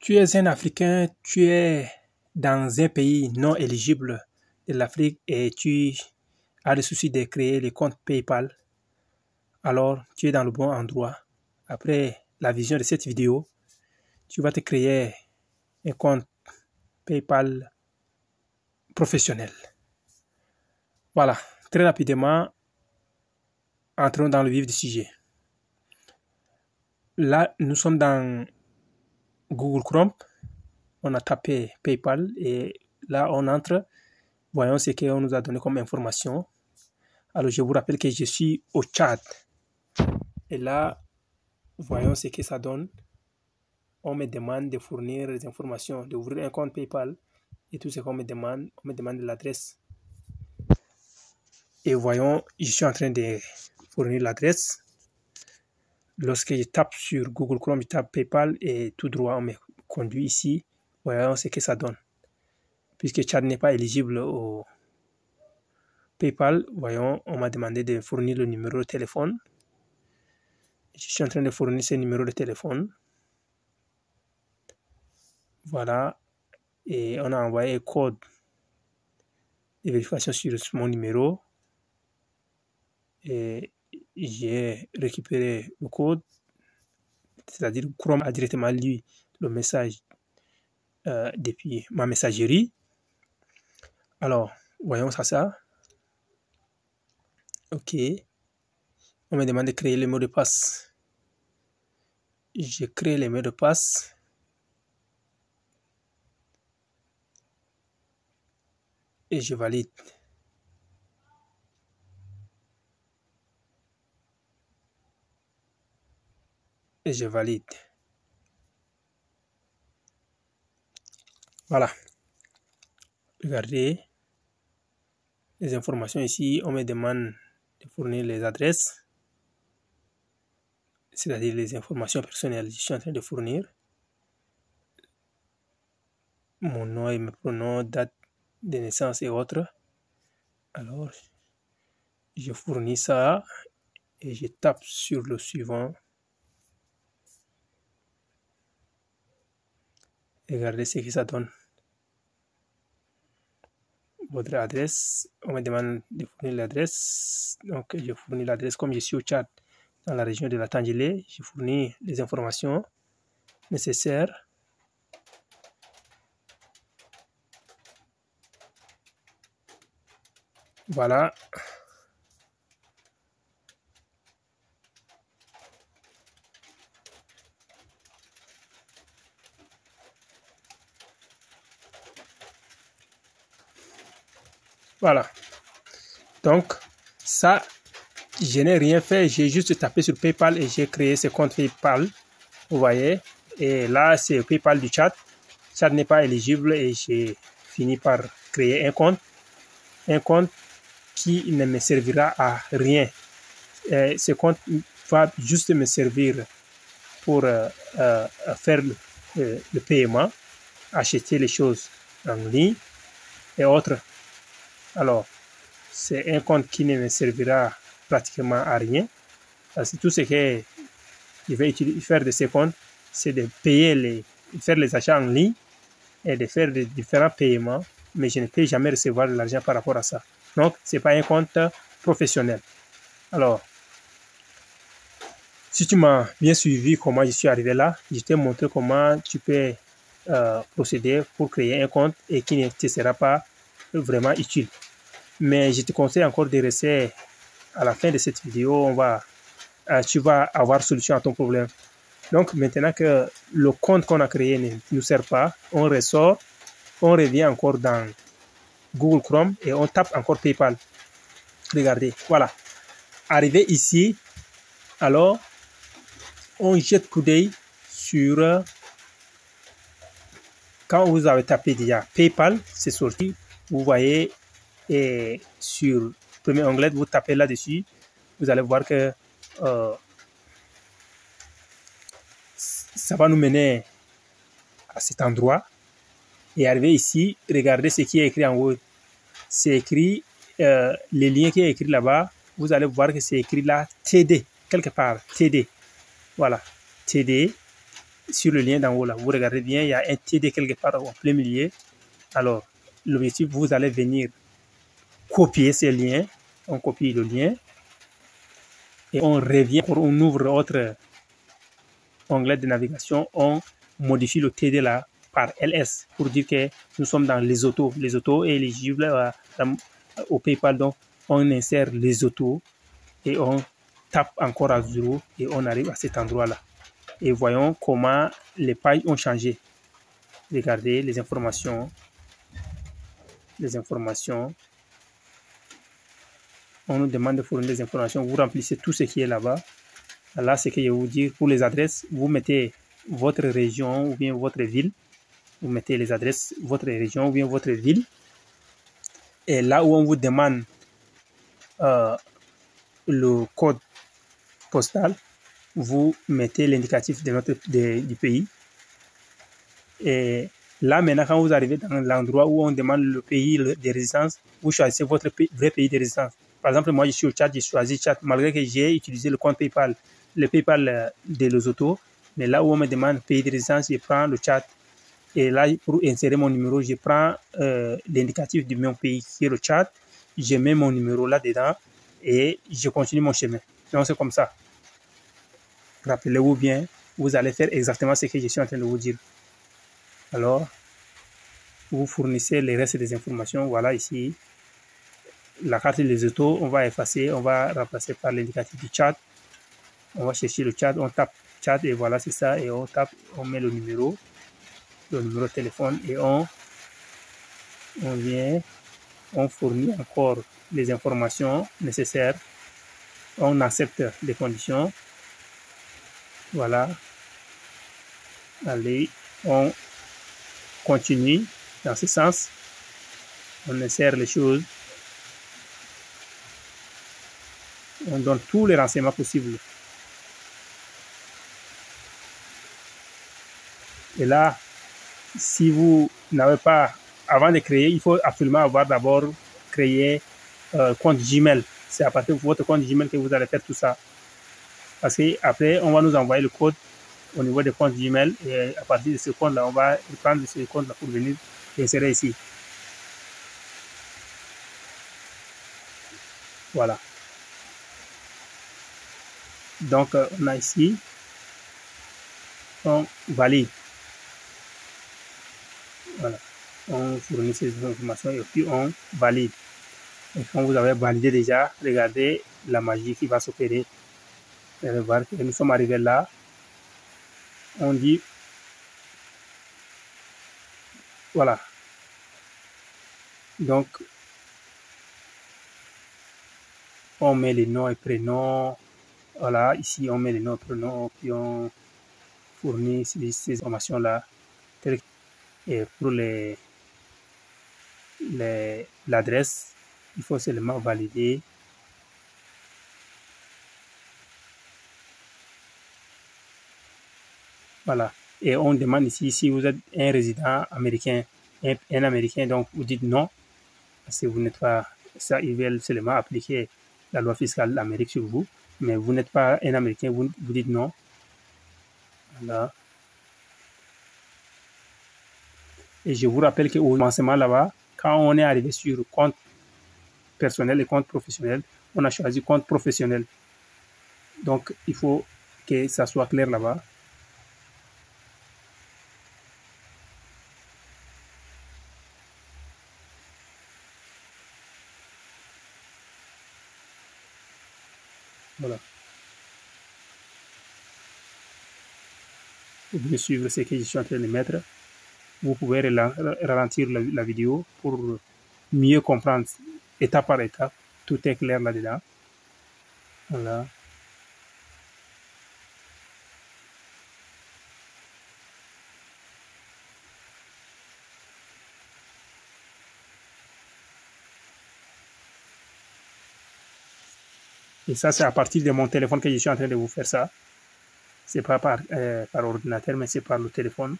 Tu es un Africain, tu es dans un pays non éligible de l'Afrique et tu as le souci de créer le compte PayPal. Alors, tu es dans le bon endroit. Après la vision de cette vidéo, tu vas te créer un compte PayPal professionnel. Voilà, très rapidement, entrons dans le vif du sujet. Là, nous sommes dans Google Chrome. On a tapé PayPal et là, on entre. Voyons ce qu'on nous a donné comme information. Alors, je vous rappelle que je suis au Tchad. Et là, voyons ce que ça donne. On me demande de fournir les informations, d'ouvrir un compte PayPal. Et tout ce qu'on me demande, on me demande l'adresse. Et voyons, je suis en train de fournir l'adresse. Lorsque je tape sur Google Chrome, je tape PayPal et tout droit, on me conduit ici. Voyons ce que ça donne. Puisque Tchad n'est pas éligible au PayPal, voyons, on m'a demandé de fournir le numéro de téléphone. Je suis en train de fournir ce numéro de téléphone. Voilà. Et on a envoyé un code de vérification sur mon numéro. Et j'ai récupéré le code. C'est-à-dire que Chrome a directement lu le message depuis ma messagerie. Alors, voyons ça. OK. On me demande de créer le mot de passe. Je crée le mot de passe. Et je valide. Et je valide. Voilà. Regardez les informations ici. On me demande de fournir les adresses, c'est-à-dire les informations personnelles. Je suis en train de fournir mon nom et mon prénom, date de naissance et autres. Alors, je fournis ça et je tape sur le suivant. Regardez ce que ça donne. Votre adresse, on me demande de fournir l'adresse. Donc, je fournis l'adresse comme je suis au Tchad, dans la région de la Tandjilé. Je fournis les informations nécessaires. Voilà. Voilà. Donc, ça, je n'ai rien fait. J'ai juste tapé sur PayPal et j'ai créé ce compte PayPal. Vous voyez. Et là, c'est PayPal du Tchad. Tchad n'est pas éligible et j'ai fini par créer un compte. Un compte qui ne me servira à rien. Ce compte va juste me servir pour faire le paiement, acheter les choses en ligne et autres. Alors, c'est un compte qui ne me servira pratiquement à rien. Parce que tout ce que je vais faire de ce compte, c'est de payer faire les achats en ligne et de faire des différents paiements, mais je ne peux jamais recevoir de l'argent par rapport à ça. Donc, ce n'est pas un compte professionnel. Alors, si tu m'as bien suivi comment je suis arrivé là, je t'ai montré comment tu peux procéder pour créer un compte et qui ne te sera pas vraiment utile. Mais je te conseille encore de rester à la fin de cette vidéo. Tu vas avoir solution à ton problème. Donc, maintenant que le compte qu'on a créé ne nous sert pas, on ressort, on revient encore dans Google Chrome et on tape encore PayPal. Regardez, voilà. Arrivé ici, alors, on jette coup d'œil sur... Quand vous avez tapé déjà PayPal, c'est sorti. Vous voyez, et sur le premier onglet, vous tapez là-dessus. Vous allez voir que ça va nous mener à cet endroit. Et arrivé ici, regardez ce qui est écrit en haut. C'est écrit, les liens qui est écrit là-bas, vous allez voir que c'est écrit là TD, quelque part, TD. Voilà, TD. sur le lien d'en haut là, vous regardez bien, il y a un TD quelque part en plein milieu. Alors, l'objectif, vous allez venir copier ce lien. On copie le lien et on revient, on ouvre autre onglet de navigation, on modifie le TD là par LS pour dire que nous sommes dans les autos. Les autos est éligible au PayPal, donc on insère les autos et on tape encore à 0 et on arrive à cet endroit là. Et voyons comment les pages ont changé. Regardez les informations. On nous demande de fournir des informations. Vous remplissez tout ce qui est là-bas. Là, c'est ce que je vais vous dire. Pour les adresses, vous mettez votre région ou bien votre ville. Vous mettez les adresses, votre région ou bien votre ville. Et là où on vous demande le code postal, vous mettez l'indicatif du pays. Et là, maintenant, quand vous arrivez dans l'endroit où on demande le pays de résidence, vous choisissez votre vrai pays de résidence. Par exemple, moi, je suis au Tchad, j'ai choisi Tchad, malgré que j'ai utilisé le compte PayPal, le PayPal de Lesotho. Mais là où on me demande pays de résidence, je prends le Tchad. Et là, pour insérer mon numéro, je prends l'indicatif de mon pays qui est le Tchad. Je mets mon numéro là-dedans et je continue mon chemin. Donc, c'est comme ça. Rappelez-vous bien, vous allez faire exactement ce que je suis en train de vous dire. Alors, vous fournissez les restes des informations. Voilà ici, la carte des autos, on va effacer, on va remplacer par l'indicatif du chat. On va chercher le chat, on tape chat et voilà, c'est ça. Et on tape, on met le numéro de téléphone et on vient, on fournit encore les informations nécessaires. On accepte les conditions. Voilà. Allez, on continue dans ce sens. On insère les choses. On donne tous les renseignements possibles. Et là, si vous n'avez pas, avant de créer, il faut absolument avoir d'abord créé compte Gmail. C'est à partir de votre compte Gmail que vous allez faire tout ça. Parce qu'après, on va nous envoyer le code au niveau des comptes Gmail. Et à partir de ce compte-là, on va prendre ce compte-là pour venir l'insérer ici. Voilà. Donc, on a ici, on valide. Voilà. On fournit ces informations et puis on valide. Et quand vous avez validé déjà, regardez la magie qui va s'opérer. Vous allez voir que nous sommes arrivés là. On dit, voilà. Donc, on met les noms et prénoms. Voilà, ici, on met les noms et prénoms, puis on fournit ces informations-là. Et pour l'adresse, il faut seulement valider. Voilà. Et on demande ici si vous êtes un résident américain, un Américain, donc vous dites non, parce que vous n'êtes pas, ça, ils veulent seulement appliquer la loi fiscale de l'Amérique sur vous, mais vous n'êtes pas un Américain, vous dites non. Voilà. Et je vous rappelle qu'au commencement là-bas, quand on est arrivé sur compte personnel et compte professionnel, on a choisi compte professionnel. Donc, il faut que ça soit clair là-bas. Voilà. Vous pouvez suivre ce que je suis en train de mettre. Vous pouvez ralentir la vidéo pour mieux comprendre étape par étape. Tout est clair là-dedans. Voilà. Et ça, c'est à partir de mon téléphone que je suis en train de vous faire ça. C'est pas par ordinateur, mais c'est par le téléphone.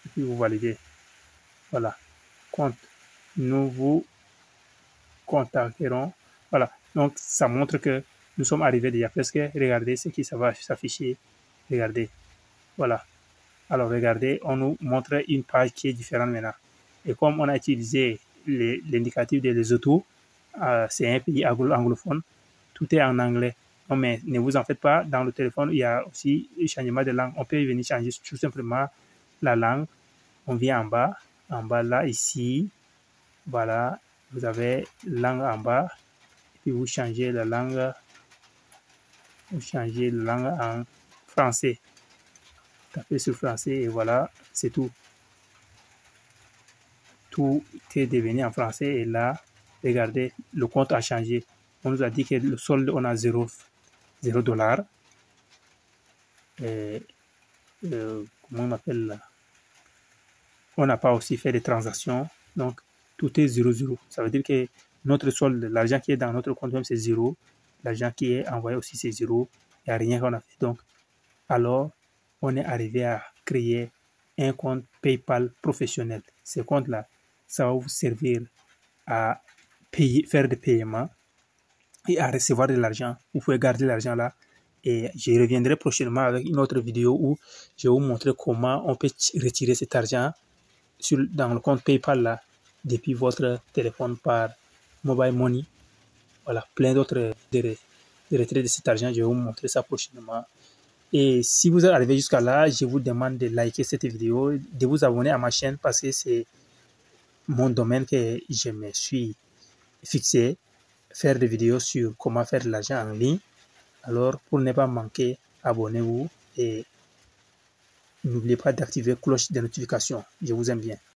Et puis vous validez. Voilà. Compte. Nous vous contacterons. Voilà. Donc, ça montre que nous sommes arrivés déjà presque. Regardez ce qui ça va s'afficher. Regardez. Voilà. Alors, regardez, on nous montre une page qui est différente maintenant. Et comme on a utilisé l'indicatif de Lesotho, c'est un pays anglophone, tout est en anglais. Non, mais ne vous en faites pas, dans le téléphone, il y a aussi le changement de langue. On peut venir changer tout simplement la langue. On vient en bas là, ici. Voilà, vous avez langue en bas. Et puis vous changez la langue en français. Tapez sur français et voilà, c'est tout. Tout est devenu en français et là, regardez, le compte a changé. On nous a dit que le solde, on a 0 $. Comment on appelle là? On n'a pas aussi fait des transactions. Donc, tout est 0. Ça veut dire que notre solde, l'argent qui est dans notre compte même, c'est 0. L'argent qui est envoyé aussi, c'est 0. Il n'y a rien qu'on a fait. Donc, alors, on est arrivé à créer un compte PayPal professionnel. Ce compte-là, ça va vous servir à faire des paiements et à recevoir de l'argent. Vous pouvez garder l'argent là. Et je reviendrai prochainement avec une autre vidéo où je vais vous montrer comment on peut retirer cet argent dans le compte PayPal là, depuis votre téléphone par Mobile Money. Voilà, plein d'autres de retrait de cet argent. Je vais vous montrer ça prochainement. Et si vous êtes arrivé jusqu'à là, je vous demande de liker cette vidéo, de vous abonner à ma chaîne parce que c'est mon domaine que je me suis fixé, faire des vidéos sur comment faire de l'argent en ligne. Alors, pour ne pas manquer, abonnez-vous et n'oubliez pas d'activer la cloche de notification. Je vous aime bien.